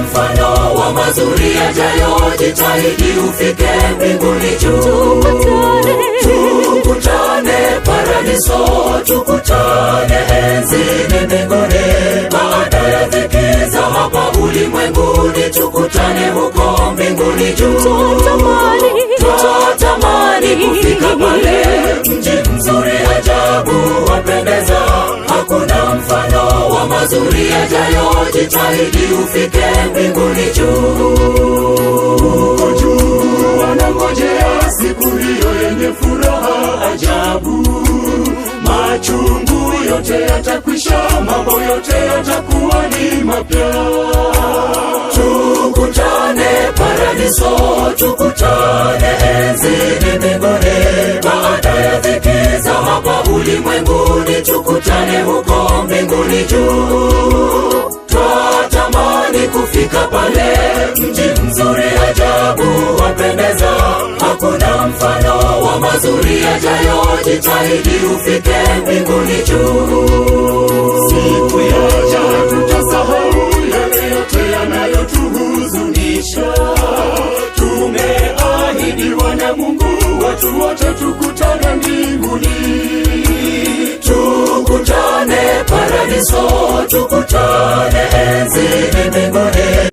mfano wa mazuri yajayo, jitahidi ufike mbinguni juu. Tukutane paradiso, tukutane enzini mbinguni. Baada ya dhiki za hapa ulimwenguni, tukutane huko mbinguni juu. Twatamani kufika pale, mji mzuri ajabu wapendeza. Hakuna mfano wa mazuri yajayo, jitahidi ufike mbinguni juu. Huko juu wanangojea siku hiyo yenye furaha ajabu. Machungu yote yatakwisha, mambo yote yatakuwa ni mapya. Tukutane paradiso, tukutane enzini mbinguni. Baada ya dhiki za hapa ulimwenguni, tukutane huko mbinguni juu. Twatamani kufika pale, mji mzuri ajabu wapendeza. Hakuna mfano wa mazuri yajayo, jitahidi ufike mbinguni juu. Siku yaja tutasahau yale yote yanayotuhuzunisha. Tumeahidiwa na Mungu, watu wote tukutane mbinguni. Tukutane paradiso, tukutane enzini mbinguni.